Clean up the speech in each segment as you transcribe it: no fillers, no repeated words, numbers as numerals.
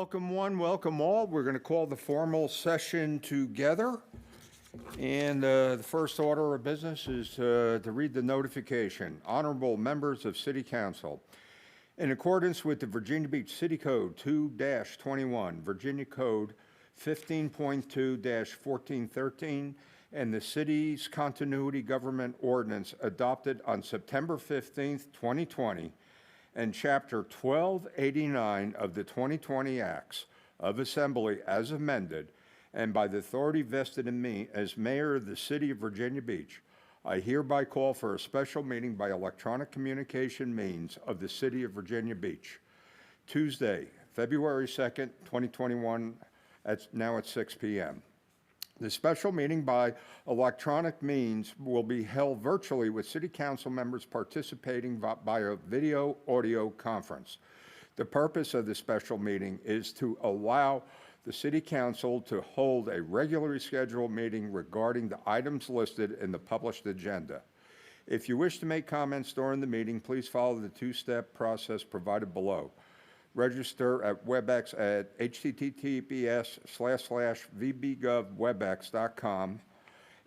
Welcome one, welcome all. We're going to call the formal session together. And the first order of business is to read the notification. Honorable members of City Council, in accordance with the Virginia Beach City Code 2-21, Virginia Code 15.2-1413, and the city's continuity government ordinance adopted on September 15th, 2020, and Chapter 1289 of the 2020 Acts of Assembly as amended, and by the authority vested in me as mayor of the city of Virginia Beach, I hereby call for a special meeting by electronic communication means of the city of Virginia Beach, Tuesday, February 2nd, 2021, now at 6 p.m. The special meeting by electronic means will be held virtually with City Council members participating by a video audio conference. The purpose of the special meeting is to allow the City Council to hold a regularly scheduled meeting regarding the items listed in the published agenda. If you wish to make comments during the meeting, please follow the two-step process provided below. Register at WebEx at https://vbgovwebex.com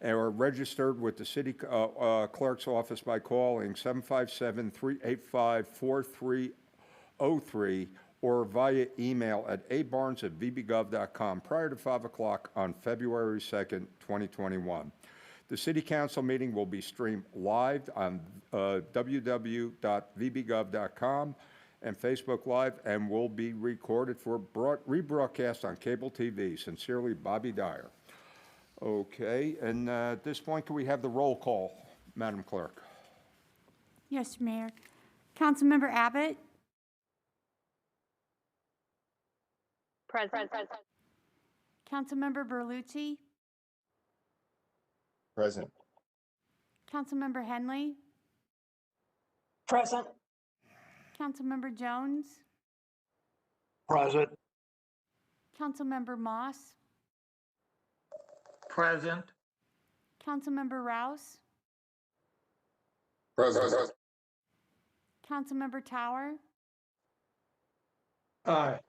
or registered with the city clerk's office by calling 757-385-4303 or via email at abarnes@vbgov.com prior to 5 o'clock on February 2nd, 2021. The City Council meeting will be streamed live on www.vbgov.com and Facebook Live, and will be recorded for rebroadcast on cable TV. Sincerely, Bobby Dyer. Okay, and at this point, can we have the roll call, Madam Clerk? Yes, Mayor. Councilmember Abbott? Present. Councilmember Berlucci? Present. Councilmember Henley? Present. Councilmember Jones? Present. Councilmember Moss? Present. Councilmember Rouse? Present. Councilmember Tower? Aye.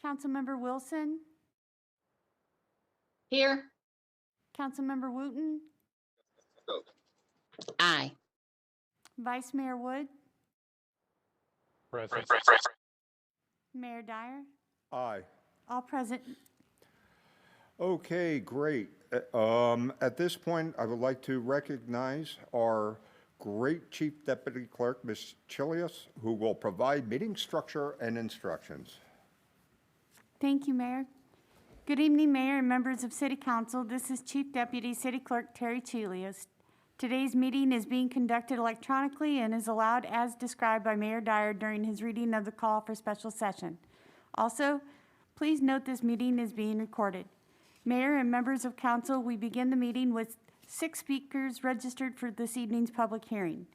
Councilmember Wilson? Here. Councilmember Wooten? Aye. Vice Mayor Wood? Present. Mayor Dyer? Aye. All present. Okay, great. At this point, I would like to recognize our great Chief Deputy Clerk, Ms. Chilius, who will provide meeting structure and instructions. Thank you, Mayor. Good evening, Mayor and members of City Council. This is Chief Deputy City Clerk Terry Chilius. Today's meeting is being conducted electronically and is allowed as described by Mayor Dyer during his reading of the call for special session. Also, please note this meeting is being recorded. Mayor and members of council, we begin the meeting with 6 speakers registered for this evening's public hearing.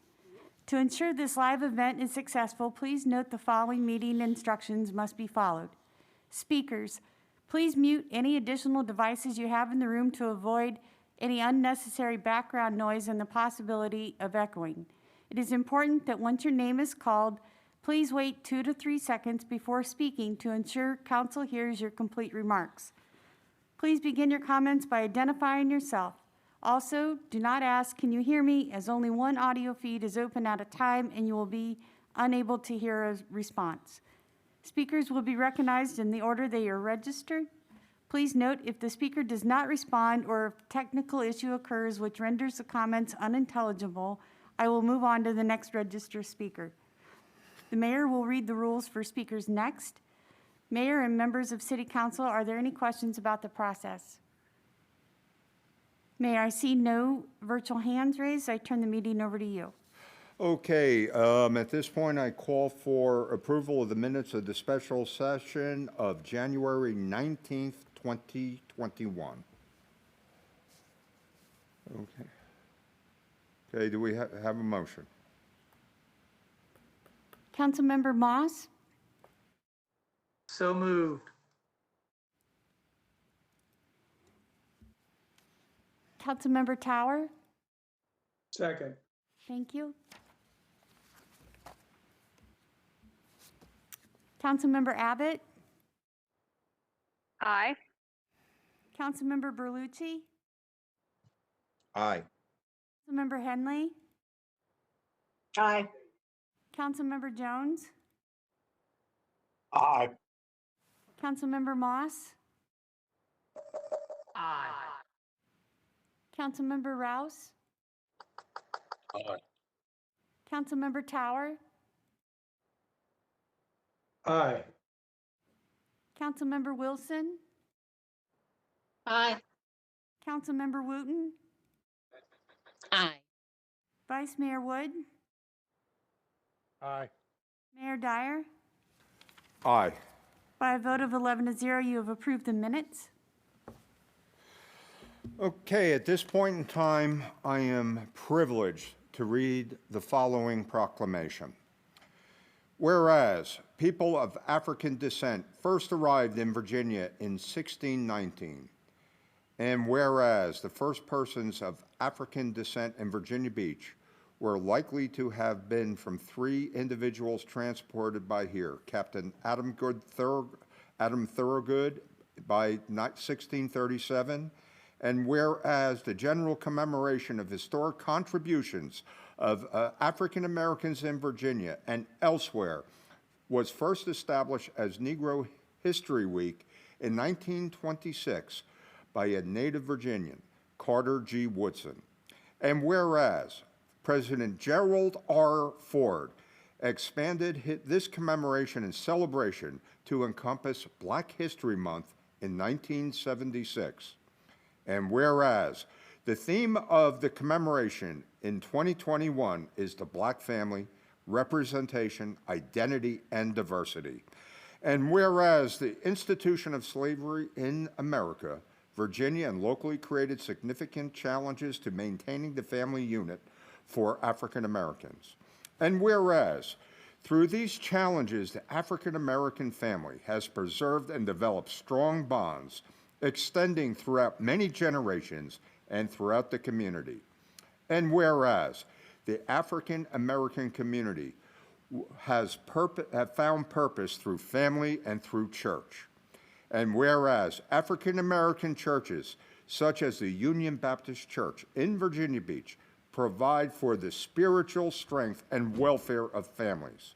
To ensure this live event is successful, please note the following meeting instructions must be followed. Speakers, please mute any additional devices you have in the room to avoid any unnecessary background noise and the possibility of echoing. It is important that once your name is called, please wait 2 to 3 seconds before speaking to ensure council hears your complete remarks. Please begin your comments by identifying yourself. Also, do not ask, "Can you hear me?" as only one audio feed is open at a time and you will be unable to hear a response. Speakers will be recognized in the order they are registered. Please note if the speaker does not respond or if a technical issue occurs which renders the comments unintelligible, I will move on to the next registered speaker. The mayor will read the rules for speakers next. Mayor and members of City Council, are there any questions about the process? Mayor, I see no virtual hands raised. I turn the meeting over to you. Okay, at this point, I call for approval of the minutes of the special session of January 19th, 2021. Okay. Okay, do we have a motion? Councilmember Moss? So moved. Councilmember Tower? Second. Thank you. Councilmember Abbott? Aye. Councilmember Berlucci, Aye. Councilmember Henley, Aye. Councilmember Jones, Aye. Councilmember Moss, Aye. Councilmember Rouse, Aye. Councilmember Tower, Aye. Councilmember Wilson, Aye. Councilmember Wooten, Aye. Vice Mayor Wood, Aye. Mayor Dyer. Aye. By a vote of 11 to 0, you have approved the minutes. Okay, at this point in time, I am privileged to read the following proclamation. Whereas people of African descent first arrived in Virginia in 1619, and whereas the first persons of African descent in Virginia Beach were likely to have been from 3 individuals transported by here, Captain Adam Thorogood by 1637, and whereas the general commemoration of historic contributions of African Americans in Virginia and elsewhere was first established as Negro History Week in 1926 by a native Virginian, Carter G. Woodson. And whereas President Gerald R. Ford expanded this commemoration and celebration to encompass Black History Month in 1976. And whereas the theme of the commemoration in 2021 is the Black family, representation, identity, and diversity. And whereas the institution of slavery in America, Virginia, and locally created significant challenges to maintaining the family unit for African Americans. And whereas through these challenges, the African American family has preserved and developed strong bonds extending throughout many generations and throughout the community. And whereas the African American community has found purpose through family and through church. And whereas African American churches, such as the Union Baptist Church in Virginia Beach, provide for the spiritual strength and welfare of families.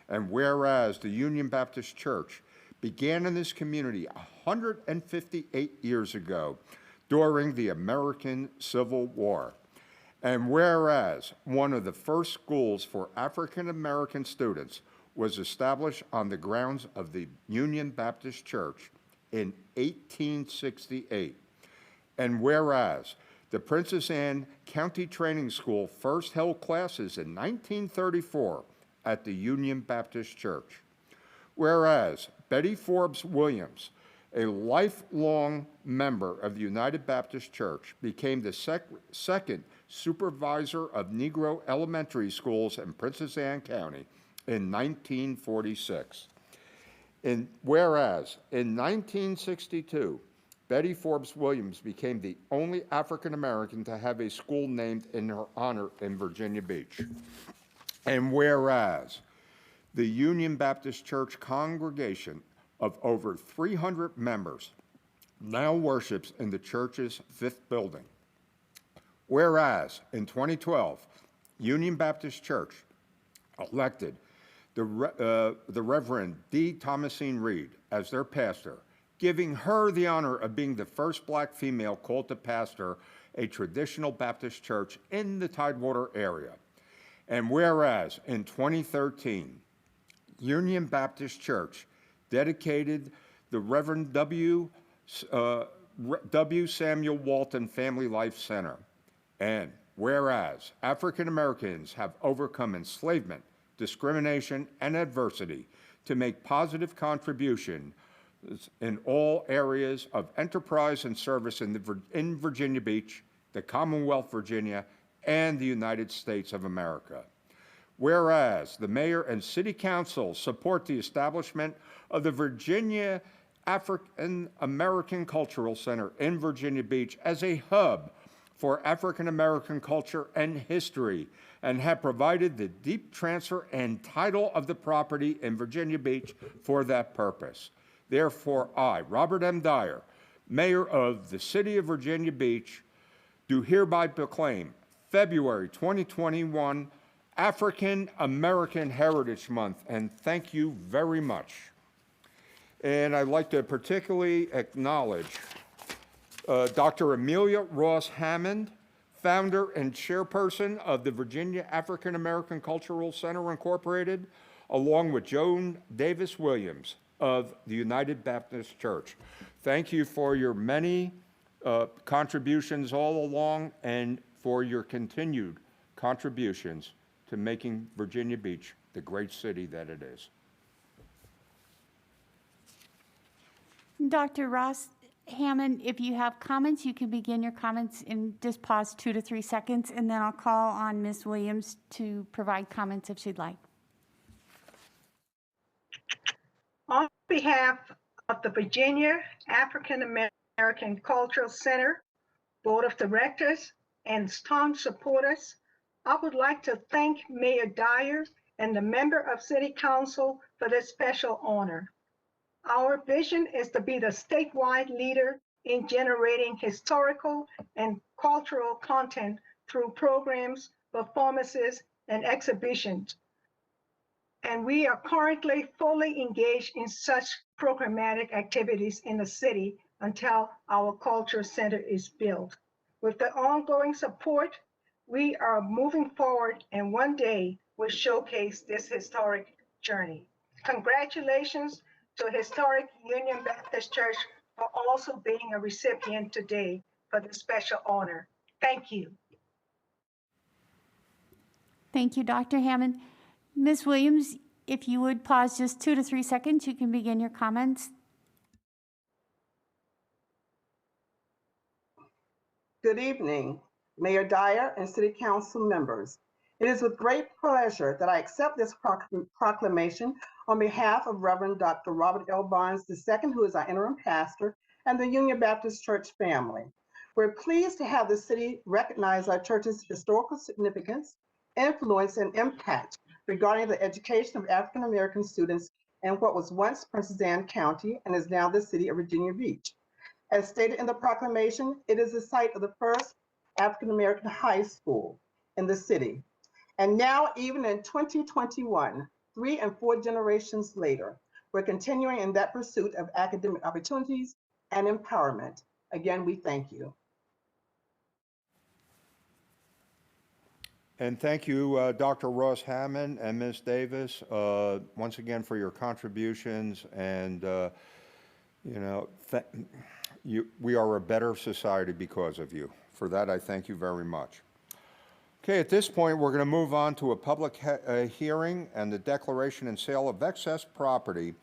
And whereas the Union Baptist Church began in this community 158 years ago during the American Civil War. And whereas one of the first schools for African American students was established on the grounds of the Union Baptist Church in 1868. And whereas the Princess Anne County Training School first held classes in 1934 at the Union Baptist Church. Whereas Betty Forbes Williams, a lifelong member of the United Baptist Church, became the second supervisor of Negro elementary schools in Princess Anne County in 1946. Whereas in 1962, Betty Forbes Williams became the only African American to have a school named in her honor in Virginia Beach. And whereas the Union Baptist Church congregation of over 300 members now worships in the church's 5th building. Whereas in 2012, Union Baptist Church elected the Reverend D. Thomasine Reed as their pastor, giving her the honor of being the first Black female called to pastor a traditional Baptist church in the Tidewater area. And whereas in 2013, Union Baptist Church dedicated the Reverend W. Samuel Walton Family Life Center. And whereas African Americans have overcome enslavement, discrimination, and adversity to make positive contribution in all areas of enterprise and service in Virginia Beach, the Commonwealth, Virginia, and the United States of America. Whereas the mayor and city council support the establishment of the Virginia African American Cultural Center in Virginia Beach as a hub for African American culture and history, and have provided the deed transfer and title of the property in Virginia Beach for that purpose. Therefore, I, Robert M. Dyer, Mayor of the City of Virginia Beach, do hereby proclaim February 2021 African American Heritage Month, and thank you very much. And I'd like to particularly acknowledge Dr. Amelia Ross-Hammond, founder and chairperson of the Virginia African American Cultural Center Incorporated, along with Joan Davis Williams of the United Baptist Church. Thank you for your many contributions all along and for your continued contributions to making Virginia Beach the great city that it is. Dr. Ross-Hammond, if you have comments, you can begin your comments and just pause 2 to 3 seconds, and then I'll call on Ms. Williams to provide comments if she'd like. On behalf of the Virginia African American Cultural Center Board of Directors and staunch supporters, I would like to thank Mayor Dyer and the member of City Council for this special honor. Our vision is to be the statewide leader in generating historical and cultural content through programs, performances, and exhibitions. And we are currently fully engaged in such programmatic activities in the city until our culture center is built. With the ongoing support, we are moving forward, and one day we'll showcase this historic journey. Congratulations to Historic Union Baptist Church for also being a recipient today for this special honor. Thank you. Thank you, Dr. Hammond. Ms. Williams, if you would pause just 2 to 3 seconds, you can begin your comments. Good evening, Mayor Dyer and City Council members. It is with great pleasure that I accept this proclamation on behalf of Reverend Dr. Robert L. Barnes II, who is our interim pastor, and the Union Baptist Church family. We're pleased to have the city recognize our church's historical significance, influence, and impact regarding the education of African American students in what was once Princess Anne County and is now the city of Virginia Beach. As stated in the proclamation, it is the site of the first African American high school in the city. And now, even in 2021, 3 and 4 generations later, we're continuing in that pursuit of academic opportunities and empowerment. Again, we thank you. And thank you, Dr. Ross-Hammond and Ms. Davis, once again for your contributions. And, we are a better society because of you. For that, I thank you very much. Okay, at this point, we're going to move on to a public hearing and the declaration and sale of excess property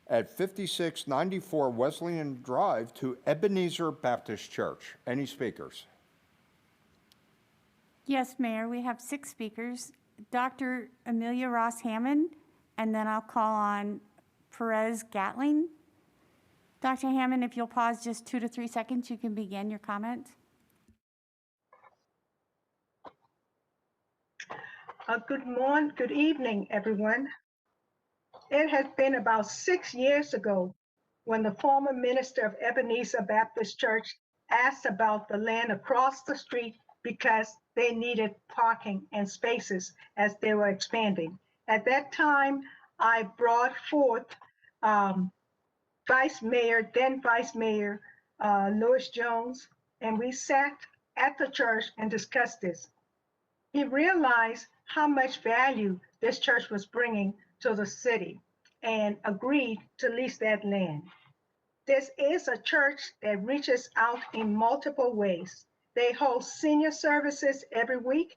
at 5694 Wesleyan Drive to Ebenezer Baptist Church. Any speakers? Yes, Mayor, we have 6 speakers. Dr. Amelia Ross-Hammond, and then I'll call on Perez Gatling. Dr. Hammond, if you'll pause just 2 to 3 seconds, you can begin your comments. Good evening, everyone. It has been about 6 years ago when the former minister of Ebenezer Baptist Church asked about the land across the street because they needed parking and spaces as they were expanding. At that time, I brought forth then Vice Mayor Louis Jones, and we sat at the church and discussed this. He realized how much value this church was bringing to the city and agreed to lease that land. This is a church that reaches out in multiple ways. They host senior services every week,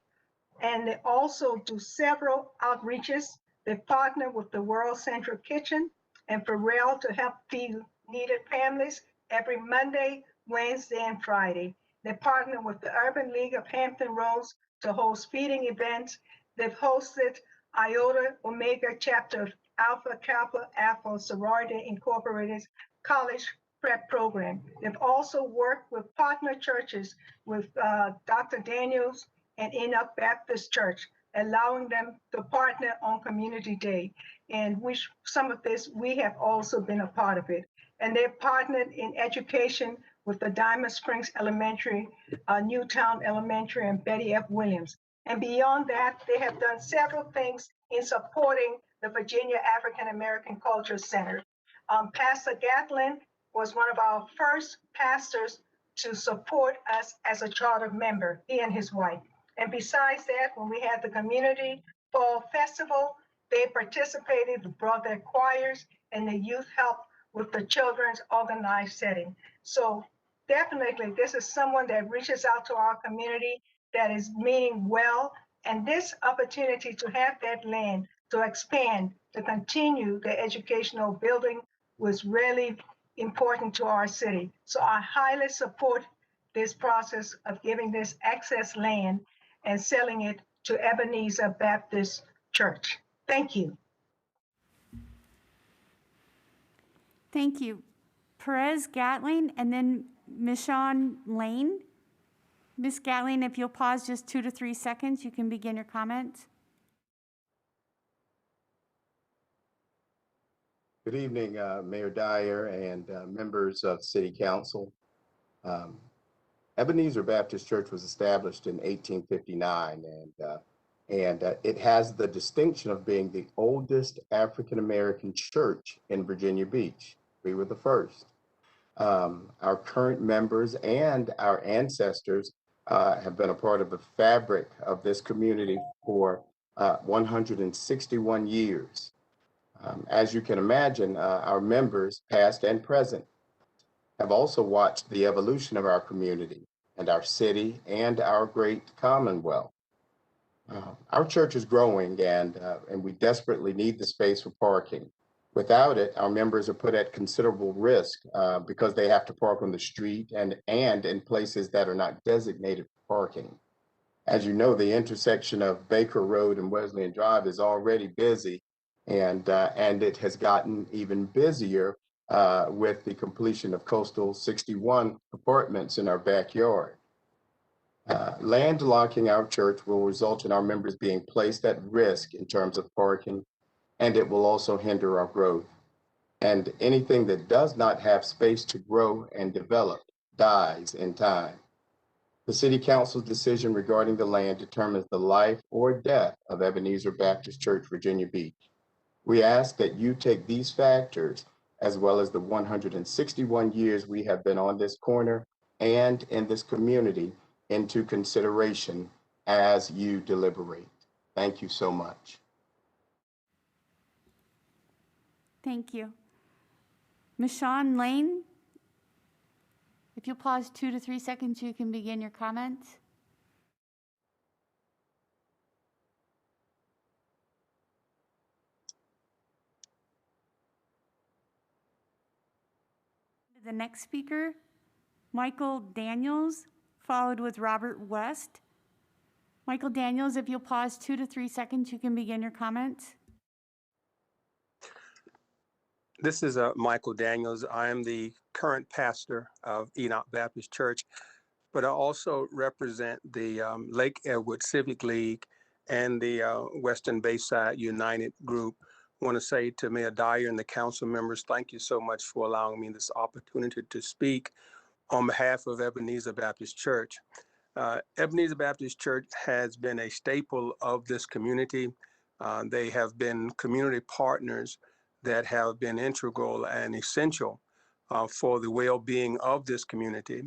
and they also do several outreaches. They partner with the World Central Kitchen and Pharrell to help feed needed families every Monday, Wednesday, and Friday. They partner with the Urban League of Hampton Roads to host feeding events. They've hosted Iota Omega chapter of Alpha Kappa Alpha Sorority Incorporated's college prep program. They've also worked with partner churches with Dr. Daniels and Enoch Baptist Church allowing them to partner on Community Day, and which some of this we have also been a part of it. And they've partnered in education with the Diamond Springs Elementary, Newtown Elementary, and Betty F. Williams. And beyond that, they have done several things in supporting the Virginia African American Culture Center. Pastor Gatlin was one of our first pastors to support us as a charter member, he and his wife. And besides that, when we had the Community Fall Festival, they participated, brought their choirs, and the youth helped with the children's organized setting. So definitely, this is someone that reaches out to our community, that is meaning well. And this opportunity to have that land to expand, to continue the educational building was really important to our city. So I highly support this process of giving this excess land and selling it to Ebenezer Baptist Church. Thank you. Thank you. Perez Gatling and then Michonne Lane. Ms. Gatling, if you'll pause just 2 to 3 seconds, you can begin your comments. Good evening, Mayor Dyer and members of City Council. Ebenezer Baptist Church was established in 1859, and it has the distinction of being the oldest African-American church in Virginia Beach. We were the first. Our current members and our ancestors have been a part of the fabric of this community for 161 years. As you can imagine, our members, past and present, have also watched the evolution of our community and our city and our great Commonwealth. Our church is growing, and we desperately need the space for parking. Without it, our members are put at considerable risk because they have to park on the street and in places that are not designated for parking. As you know, the intersection of Baker Road and Wesleyan Drive is already busy, and it has gotten even busier with the completion of Coastal 61 apartments in our backyard. Landlocking our church will result in our members being placed at risk in terms of parking, and it will also hinder our growth. And anything that does not have space to grow and develop dies in time. The City Council's decision regarding the land determines the life or death of Ebenezer Baptist Church, Virginia Beach. We ask that you take these factors, as well as the 161 years we have been on this corner and in this community, into consideration as you deliberate. Thank you so much. Thank you. Michonne Lane, if you'll pause 2 to 3 seconds, you can begin your comments. The next speaker, Michael Daniels, followed with Robert West. Michael Daniels, if you'll pause 2 to 3 seconds, you can begin your comments. This is Michael Daniels. I am the current pastor of Enoch Baptist Church, but I also represent the Lake Edward Civic League and the Western Bayside United Group. I want to say to Mayor Dyer and the council members, thank you so much for allowing me this opportunity to speak on behalf of Ebenezer Baptist Church. Ebenezer Baptist Church has been a staple of this community. They have been community partners that have been integral and essential for the well-being of this community.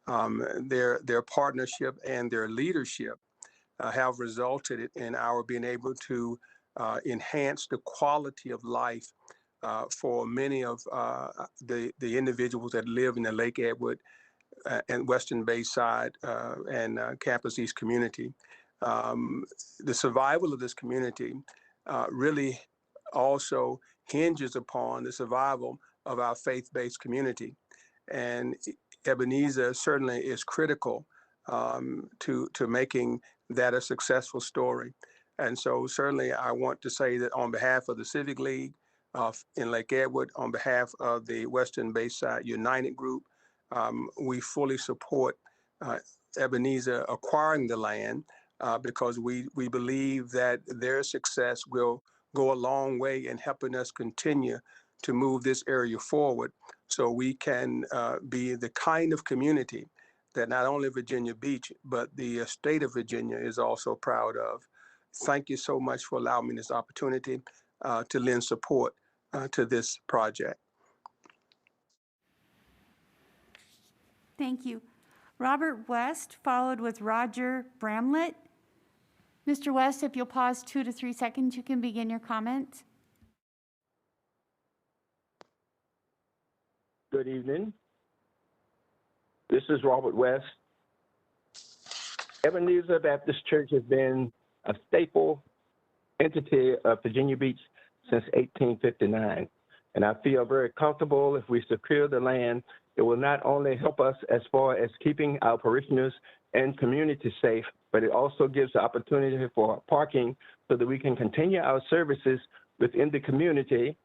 Their partnership and their leadership have resulted in our being able to enhance the quality of life for many of the individuals that live in the Lake Edward and Western Bayside and Campus East community. The survival of this community really also hinges upon the survival of our faith-based community. And Ebenezer certainly is critical to making that a successful story. And so certainly I want to say that on behalf of the Civic League in Lake Edward, on behalf of the Western Bayside United Group, we fully support Ebenezer acquiring the land because we believe that their success will go a long way in helping us continue to move this area forward so we can be the kind of community that not only Virginia Beach, but the state of Virginia is also proud of. Thank you so much for allowing me this opportunity to lend support to this project. Thank you. Robert West, followed with Roger Bramlett. Mr. West, if you'll pause 2 to 3 seconds, you can begin your comment. Good evening. This is Robert West. Ebenezer Baptist Church has been a staple entity of Virginia Beach since 1859. And I feel very comfortable if we secure the land. It will not only help us as far as keeping our parishioners and community safe, but it also gives the opportunity for parking so that we can continue our services within the community.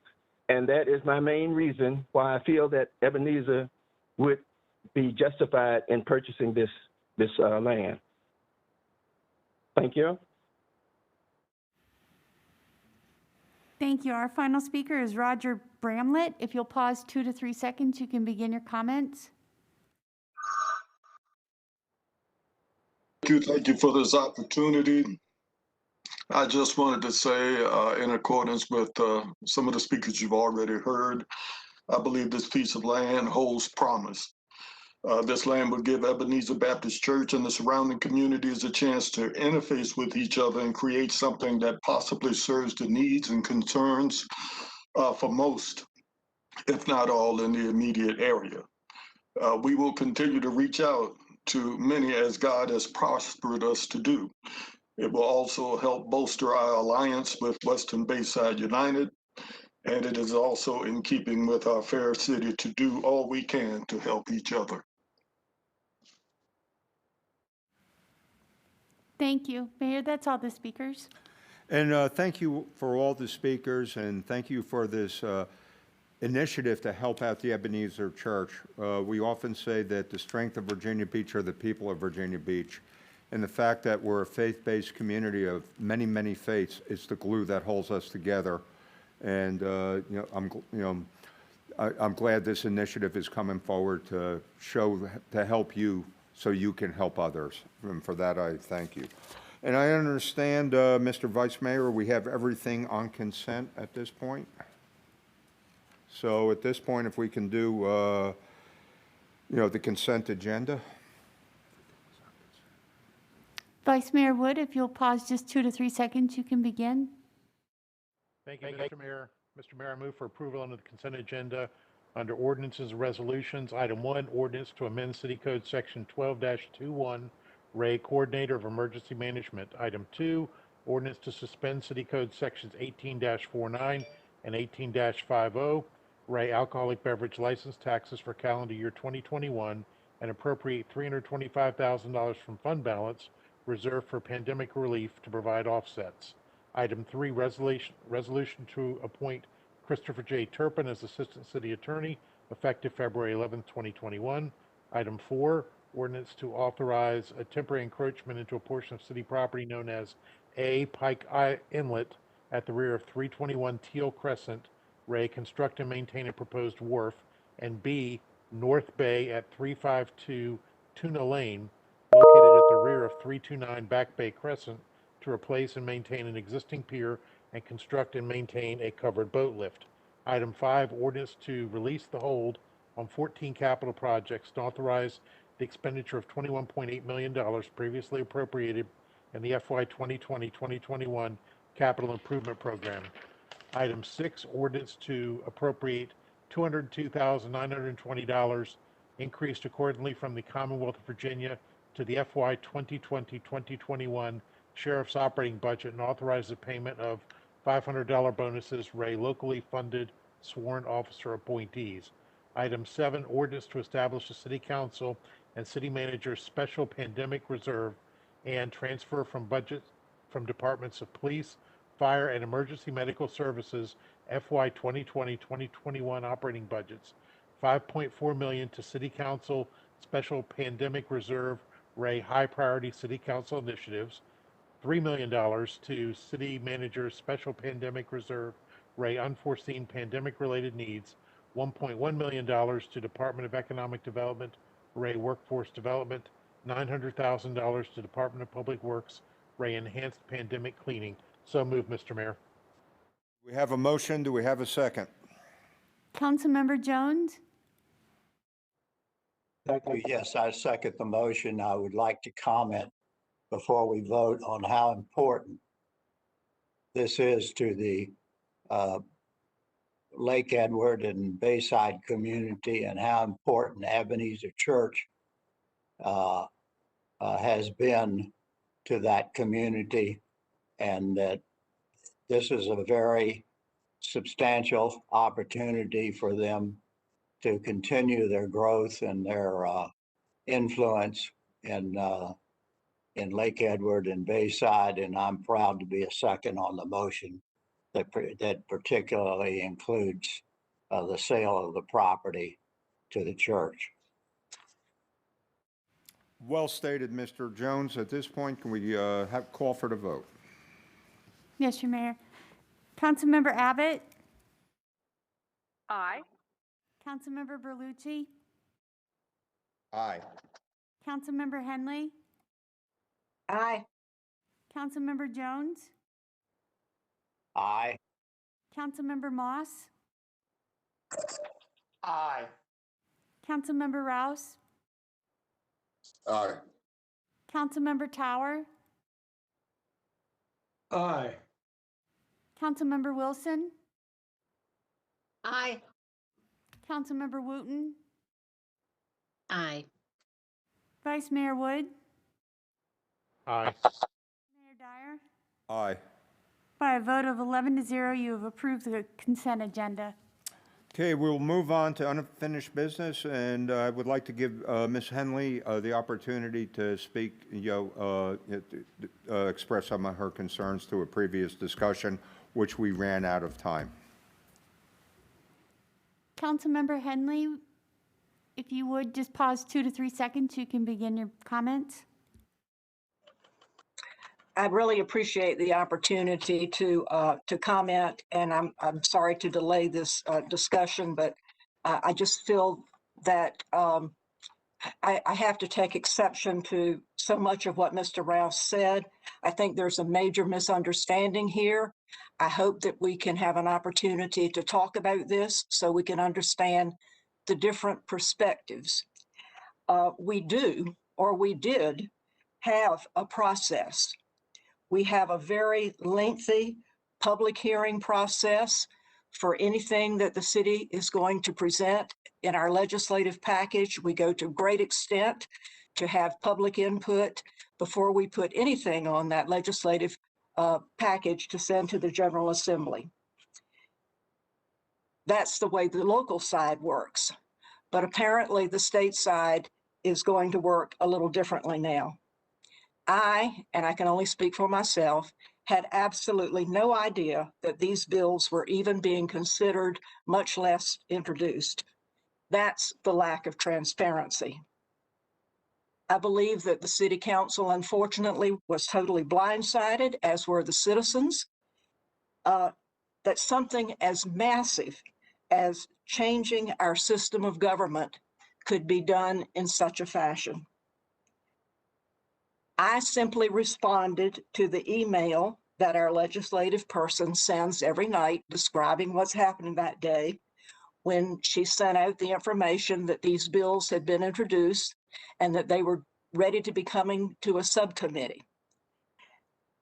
And that is my main reason why I feel that Ebenezer would be justified in purchasing this land. Thank you. Thank you. Our final speaker is Roger Bramlett. If you'll pause 2 to 3 seconds, you can begin your comments. Thank you for this opportunity. I just wanted to say, in accordance with some of the speakers you've already heard, I believe this piece of land holds promise. This land would give Ebenezer Baptist Church and the surrounding communities a chance to interface with each other and create something that possibly serves the needs and concerns for most, if not all, in the immediate area. We will continue to reach out to many as God has prospered us to do. It will also help bolster our alliance with Western Bayside United, and it is also in keeping with our fair city to do all we can to help each other. Thank you. Mayor, that's all the speakers. And thank you for all the speakers, and thank you for this initiative to help out the Ebenezer Church. We often say that the strength of Virginia Beach are the people of Virginia Beach, and the fact that we're a faith-based community of many, many faiths is the glue that holds us together. And I'm glad this initiative is coming forward to help you so you can help others. And for that, I thank you. And I understand, Mr. Vice Mayor, we have everything on consent at this point. So at this point, if we can do, the consent agenda. Vice Mayor Wood, if you'll pause just 2 to 3 seconds, you can begin. Thank you, Mr. Mayor. Mr. Mayor, I move for approval under the consent agenda under ordinances and resolutions. Item 1, ordinance to amend City Code Section 12-21, Ray, Coordinator of Emergency Management. Item 2, ordinance to suspend City Code Sections 18-49 and 18-50, Ray, alcoholic beverage license taxes for calendar year 2021, and appropriate $325,000 from fund balance reserved for pandemic relief to provide offsets. Item 3, resolution to appoint Christopher J. Turpin as Assistant City Attorney, effective February 11, 2021. Item 4, ordinance to authorize a temporary encroachment into a portion of city property known as A. Pike Inlet at the rear of 321 Teal Crescent, Ray, construct and maintain a proposed wharf, and B. North Bay at 352 Tuna Lane, located at the rear of 329 Back Bay Crescent, to replace and maintain an existing pier and construct and maintain a covered boat lift. Item 5, ordinance to release the hold on 14 capital projects and authorize the expenditure of $21.8 million previously appropriated in the FY 2020-2021 Capital Improvement Program. Item 6, ordinance to appropriate $202,920 increased accordingly from the Commonwealth of Virginia to the FY 2020-2021 Sheriff's Operating Budget and authorize the payment of $500 bonuses Ray locally funded sworn officer appointees. Item 7, ordinance to establish a City Council and City Manager's Special Pandemic Reserve and transfer from budgets from Departments of Police, Fire, and Emergency Medical Services FY 2020-2021 operating budgets. $5.4 million to City Council Special Pandemic Reserve Ray High Priority City Council initiatives. $3 million to City Manager Special Pandemic Reserve, Ray Unforeseen Pandemic-Related Needs, $1.1 million to Department of Economic Development, Ray Workforce Development, $900,000 to Department of Public Works, Ray Enhanced Pandemic Cleaning. So moved, Mr. Mayor. We have a motion. Do we have a second? Councilmember Jones? Thank you. Yes, I second the motion. I would like to comment before we vote on how important this is to the Lake Edward and Bayside community, and how important Ebenezer Church has been to that community, and that this is a very substantial opportunity for them to continue their growth and their influence in Lake Edward and Bayside. And I'm proud to be a second on the motion that particularly includes the sale of the property to the church. Well stated, Mr. Jones. At this point, can we have call for the vote? Yes, your Mayor. Councilmember Abbott? Aye. Councilmember Berlucci? Aye. Councilmember Henley? Aye. Councilmember Jones? Aye. Councilmember Moss? Aye. Councilmember Rouse? Aye. Councilmember Tower? Aye. Councilmember Wilson? Aye. Councilmember Wooten? Aye. Vice Mayor Wood? Aye. Mayor Dyer? Aye. By a vote of 11-0, you have approved the consent agenda. Okay, we'll move on to unfinished business, and I would like to give Ms. Henley the opportunity to speak, express some of her concerns to a previous discussion, which we ran out of time. Councilmember Henley, if you would just pause 2 to 3 seconds, you can begin your comments. I really appreciate the opportunity to comment, and I'm sorry to delay this discussion, but I just feel that I have to take exception to so much of what Mr. Rouse said. I think there's a major misunderstanding here. I hope that we can have an opportunity to talk about this so we can understand the different perspectives. We did have a process. We have a very lengthy public hearing process for anything that the city is going to present in our legislative package. We go to great extent to have public input before we put anything on that legislative package to send to the General Assembly. That's the way the local side works. But apparently the state side is going to work a little differently now. And I can only speak for myself, had absolutely no idea that these bills were even being considered, much less introduced. That's the lack of transparency. I believe that the city council, unfortunately, was totally blindsided, as were the citizens, that something as massive as changing our system of government could be done in such a fashion. I simply responded to the email that our legislative person sends every night describing what's happening that day, when she sent out the information that these bills had been introduced and that they were ready to be coming to a subcommittee.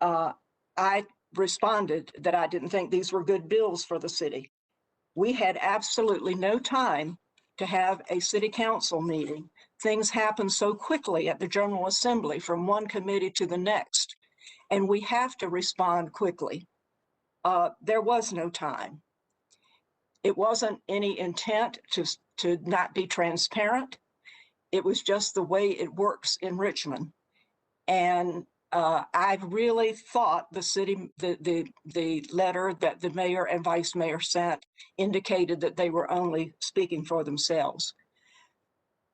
I responded that I didn't think these were good bills for the city. We had absolutely no time to have a city council meeting. Things happen so quickly at the General Assembly from one committee to the next, and we have to respond quickly. There was no time. It wasn't any intent to not be transparent. It was just the way it works in Richmond. And I really thought the letter that the mayor and vice mayor sent indicated that they were only speaking for themselves.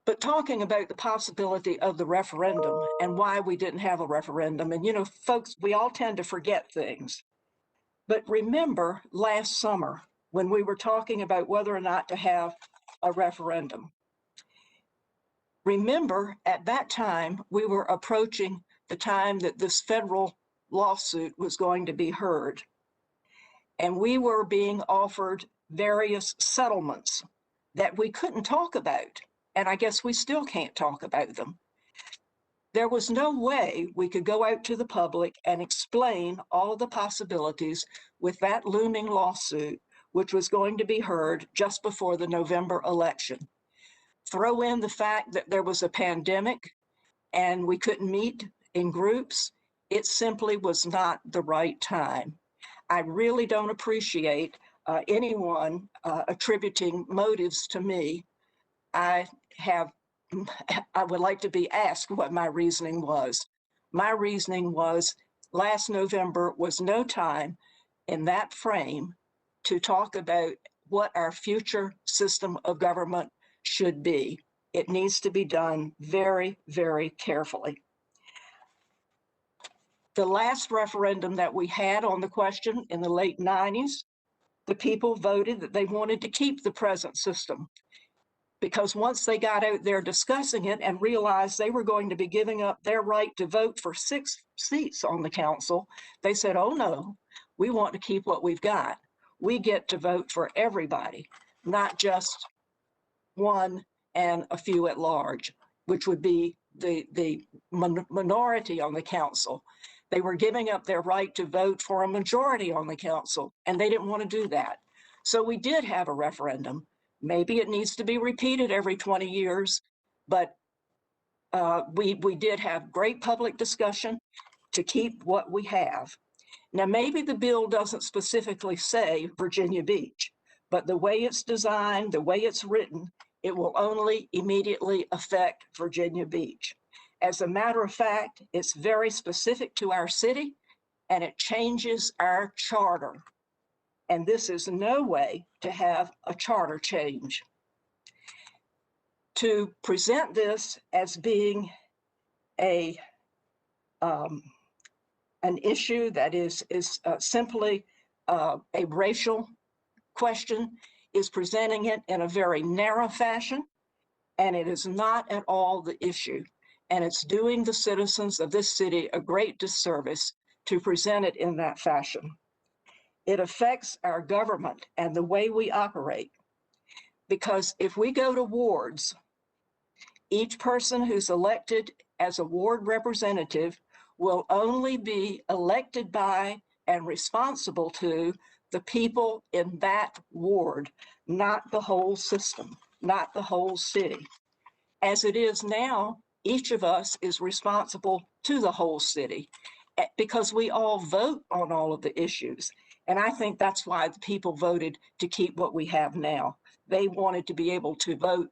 but talking about the possibility of the referendum and why we didn't have a referendum. And, you know, folks, we all tend to forget things. But remember last summer when we were talking about whether or not to have a referendum. Remember, at that time, we were approaching the time that this federal lawsuit was going to be heard. And we were being offered various settlements that we couldn't talk about. And I guess we still can't talk about them. There was no way we could go out to the public and explain all of the possibilities with that looming lawsuit, which was going to be heard just before the November election. Throw in the fact that there was a pandemic and we couldn't meet in groups. It simply was not the right time. I really don't appreciate anyone attributing motives to me. I would like to be asked what my reasoning was. My reasoning was last November was no time in that frame to talk about what our future system of government should be. It needs to be done very, very carefully. The last referendum that we had on the question in the late 90s, the people voted that they wanted to keep the present system, because once they got out there discussing it and realized they were going to be giving up their right to vote for 6 seats on the council, they said, oh no, we want to keep what we've got. We get to vote for everybody, not just one and a few at large, which would be the minority on the council. They were giving up their right to vote for a majority on the council, and they didn't want to do that. So we did have a referendum. Maybe it needs to be repeated every 20 years, but we did have great public discussion to keep what we have. Now, maybe the bill doesn't specifically say Virginia Beach, but the way it's designed, the way it's written, it will only immediately affect Virginia Beach. As a matter of fact, it's very specific to our city, and it changes our charter. And this is no way to have a charter change. To present this as being an issue that is simply a racial question is presenting it in a very narrow fashion, and it is not at all the issue. And it's doing the citizens of this city a great disservice to present it in that fashion. It affects our government and the way we operate. Because if we go to wards, each person who's elected as a ward representative will only be elected by and responsible to the people in that ward, not the whole system, not the whole city. As it is now, each of us is responsible to the whole city because we all vote on all of the issues. And I think that's why the people voted to keep what we have now. They wanted to be able to vote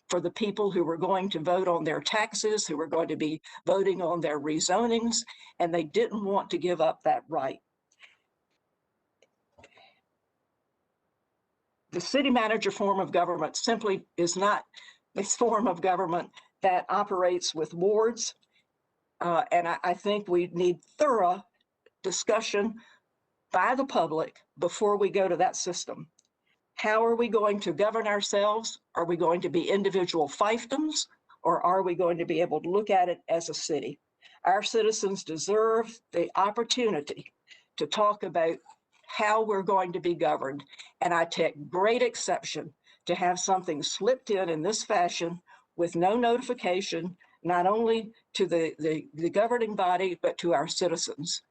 for the people who were going to vote on their taxes, who were going to be voting on their rezonings, and they didn't want to give up that right. The city manager form of government simply is not this form of government that operates with wards. And I think we need thorough discussion by the public before we go to that system. How are we going to govern ourselves? Are we going to be individual fiefdoms, or are we going to be able to look at it as a city? Our citizens deserve the opportunity to talk about how we're going to be governed. And I take great exception to have something slipped in this fashion with no notification, not only to the governing body, but to our citizens.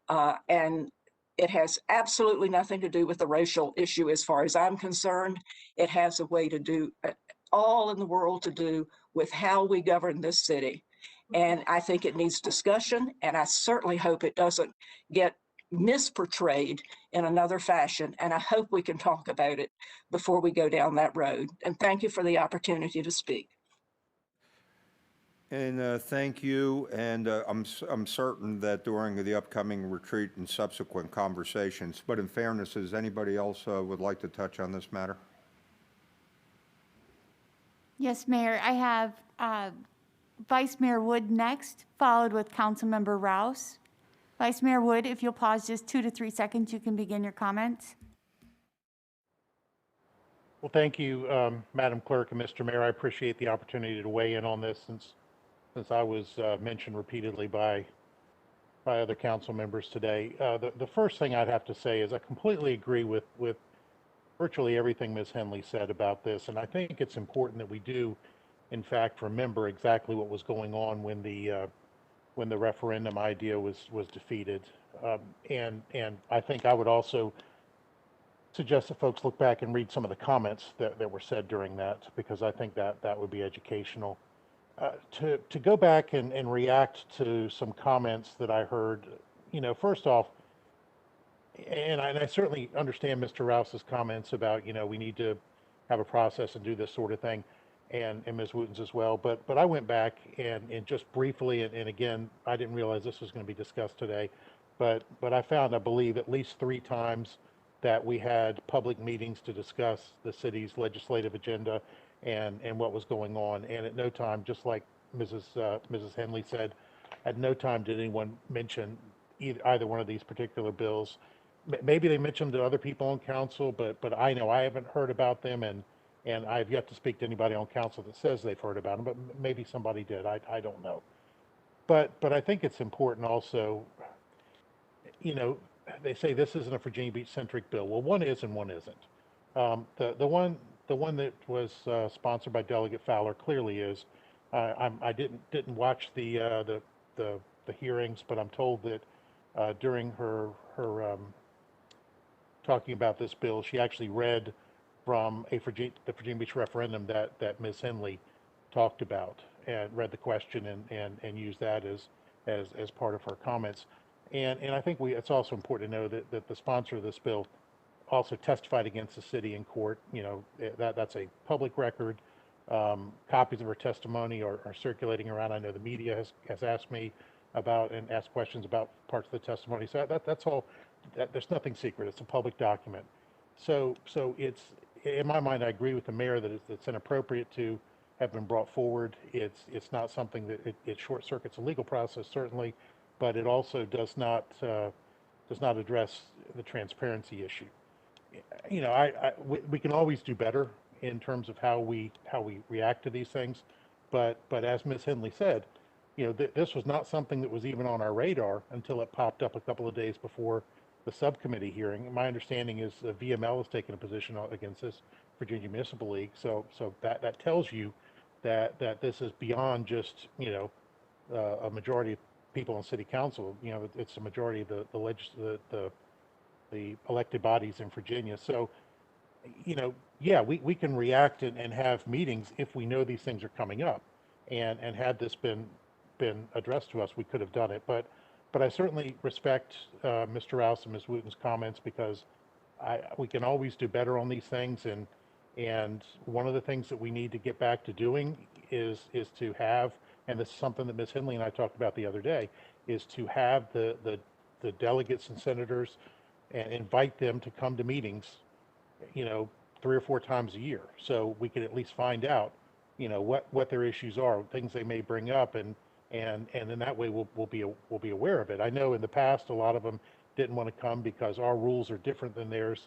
And it has absolutely nothing to do with the racial issue as far as I'm concerned. It has a way to do, all in the world to do with how we govern this city. And I think it needs discussion, and I certainly hope it doesn't get misportrayed in another fashion. And I hope we can talk about it before we go down that road. And thank you for the opportunity to speak. And thank you, and I'm certain that during the upcoming retreat and subsequent conversations, but in fairness, does anybody else would like to touch on this matter? Yes, Mayor. I have Vice Mayor Wood next, followed with Councilmember Rouse. Vice Mayor Wood, if you'll pause just 2 to 3 seconds, you can begin your comments. Well, thank you, Madam Clerk and Mr. Mayor. I appreciate the opportunity to weigh in on this since I was mentioned repeatedly by other council members today. The first thing I'd have to say is I completely agree with virtually everything Ms. Henley said about this, and I think it's important that we do, in fact, remember exactly what was going on when the referendum idea was defeated. And I think I would also suggest that folks look back and read some of the comments that were said during that, because I think that would be educational. To go back and react to some comments that I heard, first off, and I certainly understand Mr. Rouse's comments about, we need to have a process and do this sort of thing, and Ms. Wooten's as well. But I went back and just briefly, and again, I didn't realize this was going to be discussed today, but I found, I believe, at least 3 times that we had public meetings to discuss the city's legislative agenda and what was going on. And at no time, just like Mrs. Henley said, at no time did anyone mention either one of these particular bills. Maybe they mentioned to other people on council, but I know I haven't heard about them, and I've yet to speak to anybody on council that says they've heard about them, but maybe somebody did. I don't know. But I think it's important also, they say this isn't a Virginia Beach centric bill. Well, one is and one isn't. The one that was sponsored by Delegate Fowler clearly is. I didn't watch the hearings, but I'm told that during her talking about this bill, she actually read from the Virginia Beach referendum that Ms. Henley talked about, and read the question and used that as part of her comments. And I think it's also important to know that the sponsor of this bill also testified against the city in court. That's a public record. Copies of her testimony are circulating around. I know the media has asked me about and asked questions about parts of the testimony. So that's all. There's nothing secret. It's a public document. So it's, in my mind, I agree with the mayor that it's inappropriate to have been brought forward. It's not something that it short circuits a legal process, certainly, but it also does not address the transparency issue. We can always do better in terms of how we react to these things, but as Ms. Henley said, this was not something that was even on our radar until it popped up a couple of days before the subcommittee hearing. My understanding is the VML has taken a position against this Virginia Municipal League, so that tells you that this is beyond just a majority of people on city council. It's a majority of the elected bodies in Virginia. So yeah, we can react and have meetings if we know these things are coming up, and had this been addressed to us, we could have done it. But I certainly respect Mr. Rouse and Ms. Wooten's comments, because we can always do better on these things, and one of the things that we need to get back to doing is to have, and this is something that Ms. Henley and I talked about the other day, is to have the delegates and senators and invite them to come to meetings 3 or 4 times a year, so we can at least find out what their issues are, things they may bring up, and in that way we'll be aware of it. I know in the past a lot of them didn't want to come because our rules are different than theirs.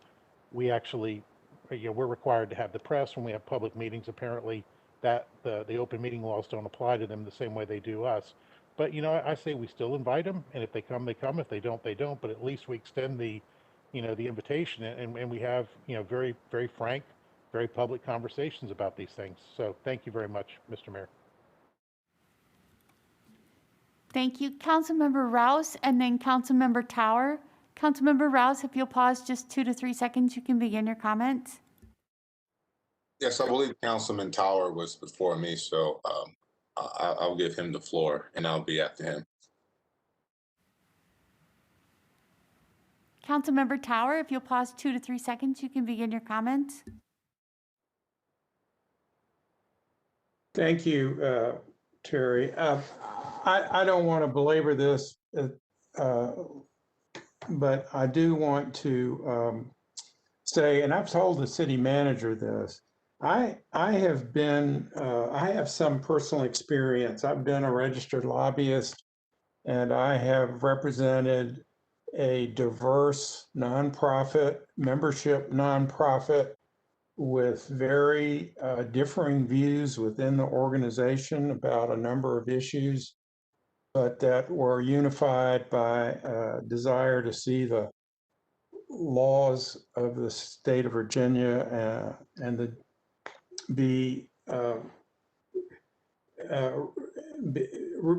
We actually, we're required to have the press when we have public meetings. Apparently that the open meeting laws don't apply to them the same way they do us. But I say we still invite them, and if they come, they come. If they don't, they don't. But at least we extend the invitation, and we have very, very frank, very public conversations about these things. So thank you very much, Mr. Mayor. Thank you. Councilmember Rouse, and then Councilmember Tower. Councilmember Rouse, if you'll pause just 2 to 3 seconds, you can begin your comments. Yes, I believe Councilman Tower was before me, so I'll give him the floor, and I'll be after him. Councilmember Tower, if you'll pause 2 to 3 seconds, you can begin your comments. Thank you, Terry. I don't want to belabor this, but I do want to say, and I've told the city manager this, I have been, I have some personal experience. I've been a registered lobbyist, and I have represented a diverse nonprofit, membership nonprofit with very differing views within the organization about a number of issues, but that were unified by a desire to see the laws of the state of Virginia and the be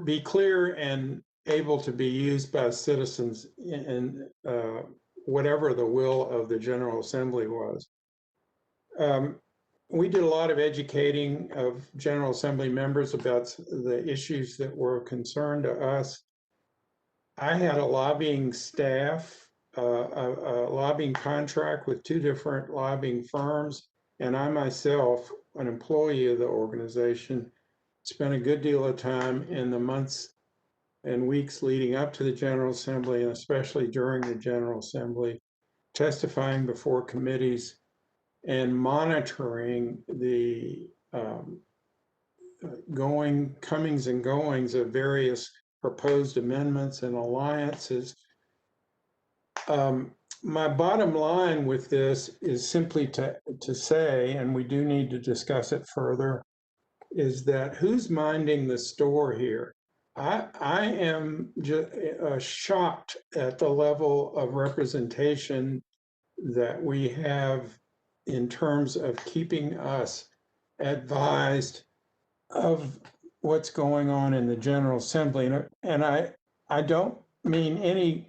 be clear and able to be used by citizens in whatever the will of the General Assembly was. We did a lot of educating of General Assembly members about the issues that were of concern to us. I had a lobbying staff, a lobbying contract with 2 different lobbying firms, and I myself, an employee of the organization, spent a good deal of time in the months and weeks leading up to the General Assembly, and especially during the General Assembly, testifying before committees and monitoring the comings and goings of various proposed amendments and alliances. My bottom line with this is simply to say, and we do need to discuss it further, is that who's minding the store here? I am shocked at the level of representation that we have in terms of keeping us advised of what's going on in the General Assembly. And I don't mean any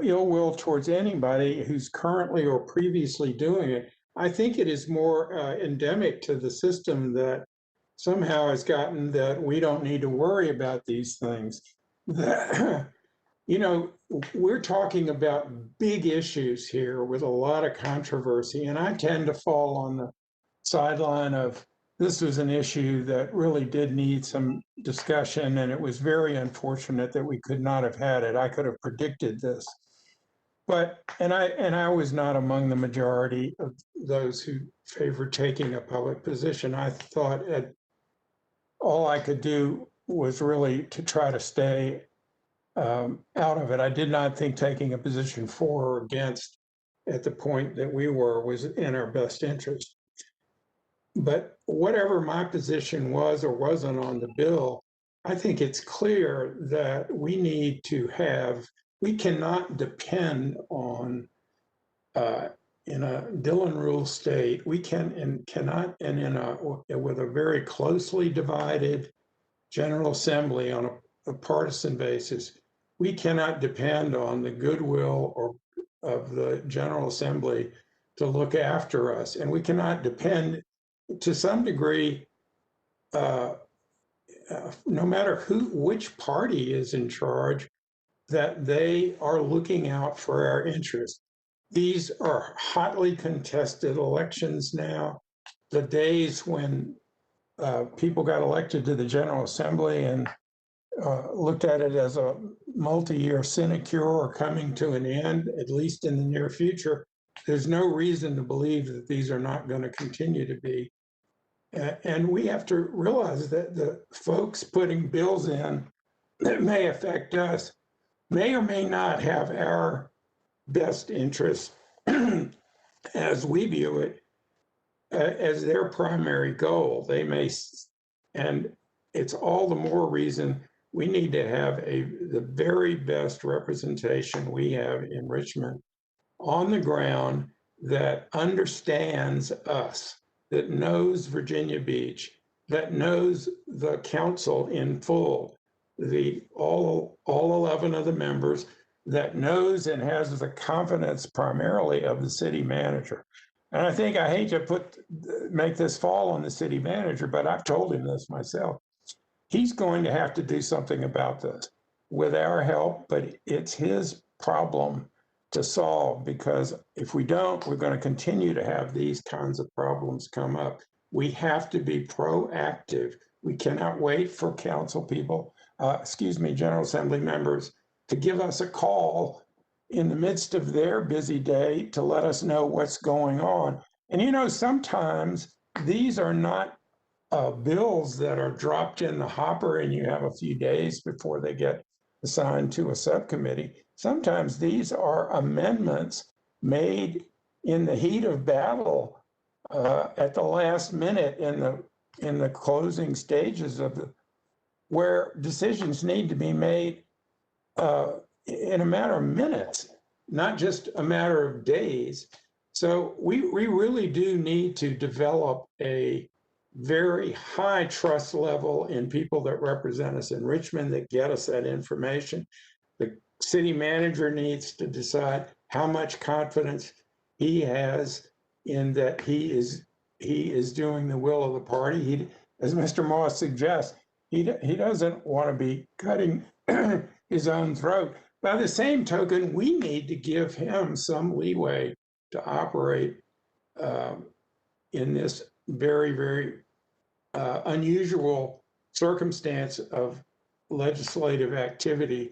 ill will towards anybody who's currently or previously doing it. I think it is more endemic to the system that somehow has gotten that we don't need to worry about these things. That, you know, we're talking about big issues here with a lot of controversy, and I tend to fall on the sideline of this was an issue that really did need some discussion, and it was very unfortunate that we could not have had it. I could have predicted this. But, and I was not among the majority of those who favored taking a public position. I thought all I could do was really to try to stay out of it. I did not think taking a position for or against at the point that we were was in our best interest. But whatever my position was or wasn't on the bill, I think it's clear that we need to have, we cannot depend on, in a Dillon rule state, we can and cannot, and with a very closely divided General Assembly on a partisan basis, we cannot depend on the goodwill of the General Assembly to look after us. And we cannot depend, to some degree, no matter which party is in charge, that they are looking out for our interests. These are hotly contested elections now. The days when people got elected to the General Assembly and looked at it as a multi-year sinecure or coming to an end, at least in the near future, there's no reason to believe that these are not going to continue to be. And we have to realize that the folks putting bills in that may affect us may or may not have our best interests as we view it as their primary goal. They may, and it's all the more reason we need to have the very best representation we have in Richmond on the ground that understands us, that knows Virginia Beach, that knows the council in full, all 11 of the members, that knows and has the confidence primarily of the city manager. And I think I hate to make this fall on the city manager, but I've told him this myself. He's going to have to do something about this with our help, but it's his problem to solve, because if we don't, we're going to continue to have these kinds of problems come up. We have to be proactive. We cannot wait for council people, General Assembly members to give us a call in the midst of their busy day to let us know what's going on. And you know, sometimes these are not bills that are dropped in the hopper and you have a few days before they get assigned to a subcommittee. Sometimes these are amendments made in the heat of battle at the last minute in the closing stages of the where decisions need to be made in a matter of minutes, not just a matter of days. So we really do need to develop a very high trust level in people that represent us in Richmond that get us that information. The city manager needs to decide how much confidence he has in that he is doing the will of the party. He, as Mr. Moss suggests, he doesn't want to be cutting his own throat. By the same token, we need to give him some leeway to operate in this very, very unusual circumstance of legislative activity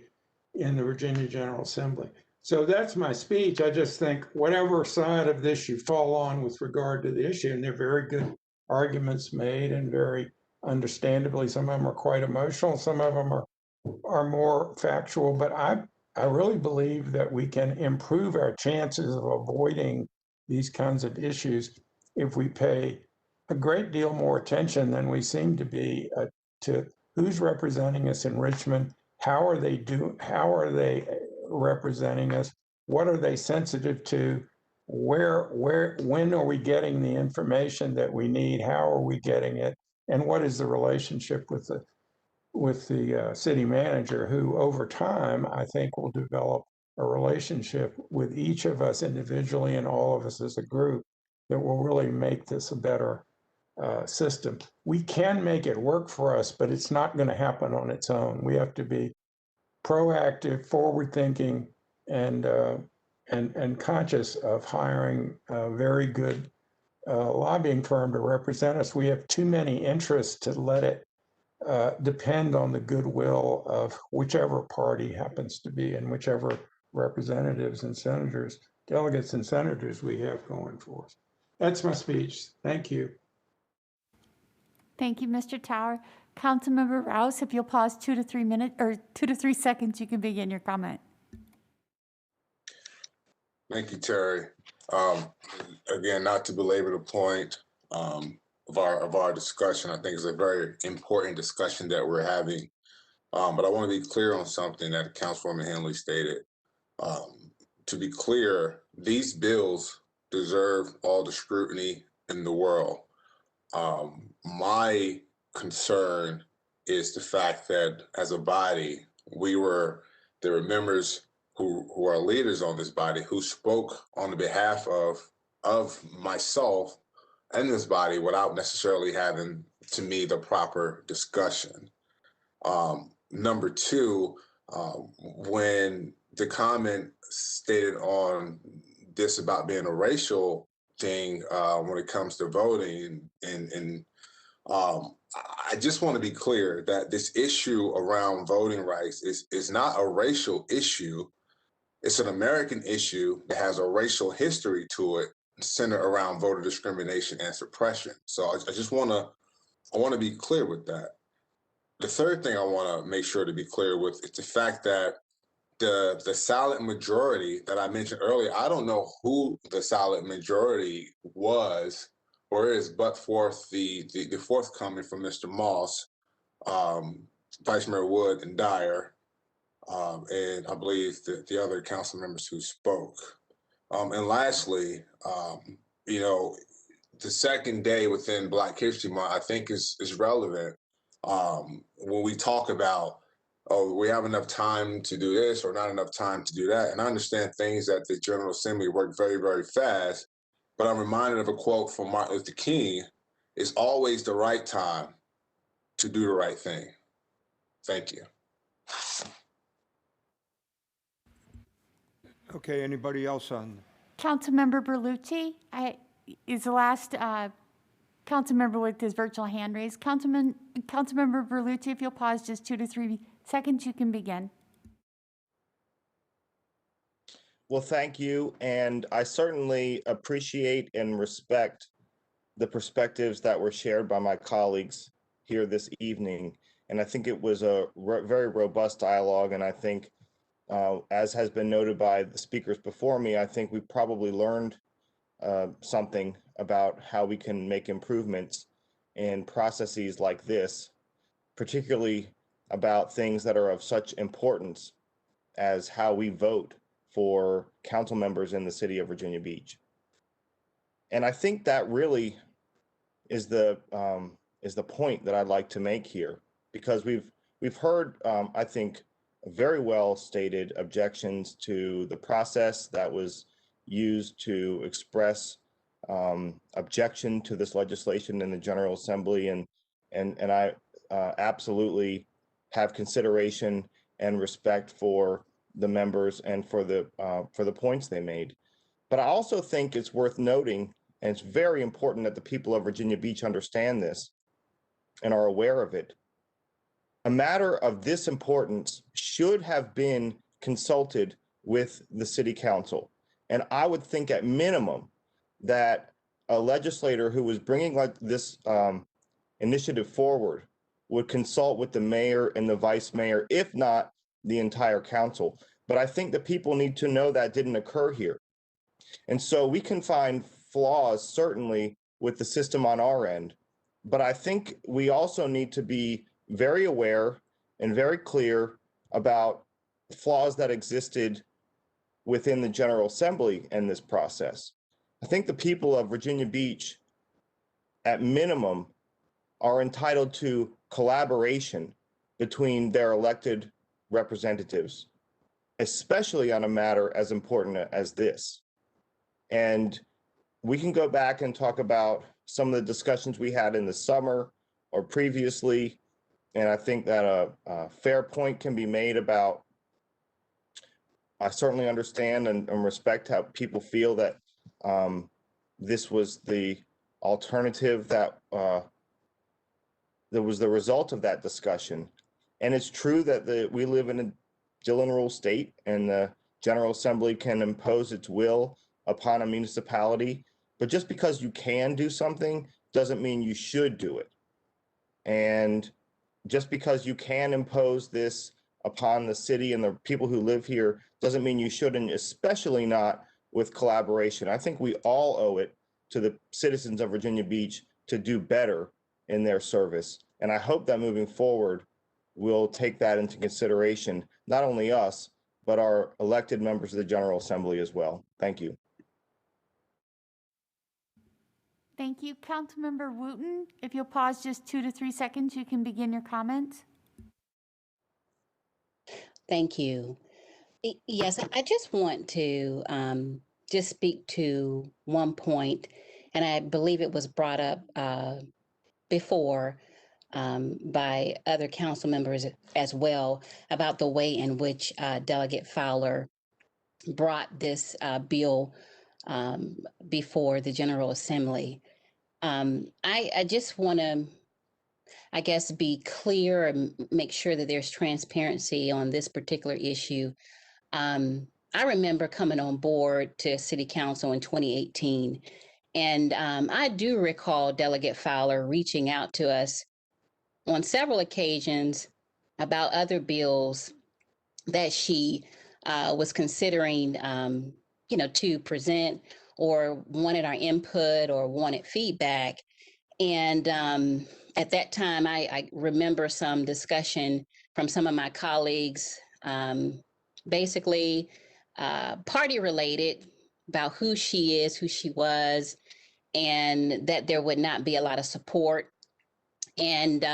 in the Virginia General Assembly. So that's my speech. I just think whatever side of this you fall on with regard to the issue, and there are very good arguments made and very understandably, some of them are quite emotional, some of them are more factual, but I really believe that we can improve our chances of avoiding these kinds of issues if we pay a great deal more attention than we seem to be to who's representing us in Richmond, how are they representing us, what are they sensitive to, when are we getting the information that we need, how are we getting it, and what is the relationship with the city manager, who over time I think will develop a relationship with each of us individually and all of us as a group that will really make this a better system. We can make it work for us, but it's not going to happen on its own. We have to be proactive, forward-thinking, and conscious of hiring a very good lobbying firm to represent us. We have too many interests to let it depend on the goodwill of whichever party happens to be and whichever representatives and senators, delegates and senators we have going for us. That's my speech. Thank you. Thank you, Mr. Tower. Councilmember Rouse, if you'll pause 2 to 3 minutes or 2 to 3 seconds, you can begin your comment. Thank you, Terry. Again, not to belabor the point of our discussion, I think it's a very important discussion that we're having. But I want to be clear on something that Councilwoman Henley stated. To be clear, these bills deserve all the scrutiny in the world. My concern is the fact that as a body, there were members who are leaders on this body who spoke on the behalf of myself and this body without necessarily having, to me, the proper discussion. Number two, when the comment stated on this about being a racial thing when it comes to voting, and I just want to be clear that this issue around voting rights is not a racial issue. It's an American issue that has a racial history to it, centered around voter discrimination and suppression. So I just want to be clear with that. The third thing I want to make sure to be clear with is the fact that the silent majority that I mentioned earlier, I don't know who the silent majority was or is, but for the forthcoming from Mr. Moss, Vice Mayor Wood, and Dyer, and I believe the other council members who spoke. And lastly, the second day within Black History Month, I think is relevant when we talk about, oh, we have enough time to do this or not enough time to do that. And I understand things at the General Assembly work very, very fast, but I'm reminded of a quote from Martin Luther King: "It's always the right time to do the right thing." Thank you. Okay, anybody else on? Councilmember Berlucci is the last council member with his virtual hand raised. Councilmember Berlucci, if you'll pause just 2 to 3 seconds, you can begin. Well, thank you. And I certainly appreciate and respect the perspectives that were shared by my colleagues here this evening. And I think it was a very robust dialogue. And I think, as has been noted by the speakers before me, I think we probably learned something about how we can make improvements in processes like this, particularly about things that are of such importance as how we vote for council members in the city of Virginia Beach. And I think that really is the point that I'd like to make here, because we've heard, I think, very well stated objections to the process that was used to express objection to this legislation in the General Assembly, and I absolutely have consideration and respect for the members and for the points they made. But I also think it's worth noting, and it's very important that the people of Virginia Beach understand this and are aware of it. A matter of this importance should have been consulted with the city council. And I would think at minimum that a legislator who was bringing like this initiative forward would consult with the mayor and the vice mayor, if not the entire council. But I think that people need to know that didn't occur here. And so we can find flaws, certainly, with the system on our end. But I think we also need to be very aware and very clear about flaws that existed within the General Assembly in this process. I think the people of Virginia Beach, at minimum, are entitled to collaboration between their elected representatives, especially on a matter as important as this. And we can go back and talk about some of the discussions we had in the summer or previously. And I think that a fair point can be made about, I certainly understand and respect how people feel that this was the alternative that was the result of that discussion. And it's true that we live in a Dillon rule state, and the General Assembly can impose its will upon a municipality. But just because you can do something doesn't mean you should do it. And just because you can impose this upon the city and the people who live here doesn't mean you shouldn't, especially not with collaboration. I think we all owe it to the citizens of Virginia Beach to do better in their service. And I hope that moving forward, we'll take that into consideration, not only us, but our elected members of the General Assembly as well. Thank you. Thank you. Councilmember Wooten, if you'll pause just 2 to 3 seconds, you can begin your comments. Thank you. Yes, I just want to just speak to one point, and I believe it was brought up before by other council members as well, about the way in which Delegate Fowler brought this bill before the General Assembly. I just want to, I guess, be clear and make sure that there's transparency on this particular issue. I remember coming on board to City Council in 2018, and I do recall Delegate Fowler reaching out to us on several occasions about other bills that she was considering, to present, or wanted our input or wanted feedback. And at that time, I remember some discussion from some of my colleagues, basically party related, about who she is, who she was, and that there would not be a lot of support. And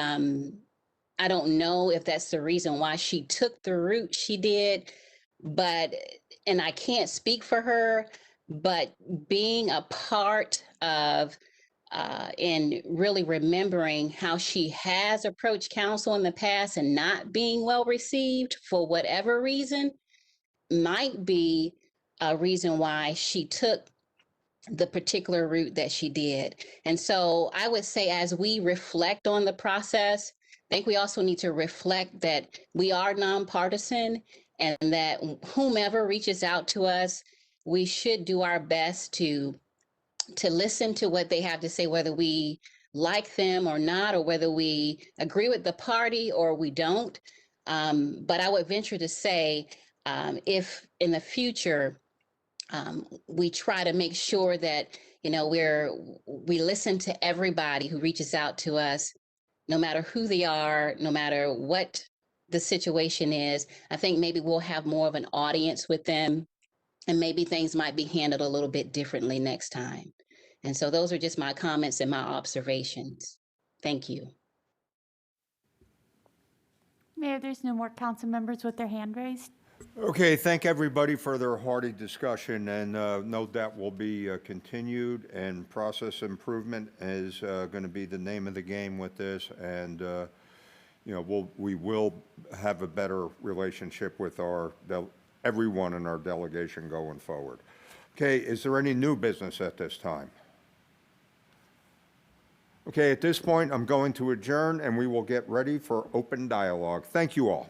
I don't know if that's the reason why she took the route she did, and I can't speak for her, but being a part of and really remembering how she has approached council in the past and not being well received for whatever reason might be a reason why she took the particular route that she did. And so I would say, as we reflect on the process, I think we also need to reflect that we are nonpartisan, and that whomever reaches out to us, we should do our best to listen to what they have to say, whether we like them or not, or whether we agree with the party or we don't. But I would venture to say, if in the future we try to make sure that we listen to everybody who reaches out to us, no matter who they are, no matter what the situation is, I think maybe we'll have more of an audience with them, and maybe things might be handled a little bit differently next time. And so those are just my comments and my observations. Thank you. Mayor, there's no more council members with their hand raised. Okay, thank everybody for their hearty discussion, and note that will be continued, and process improvement is going to be the name of the game with this, and we will have a better relationship with everyone in our delegation going forward. Okay, is there any new business at this time? Okay, at this point, I'm going to adjourn, and we will get ready for open dialogue. Thank you all.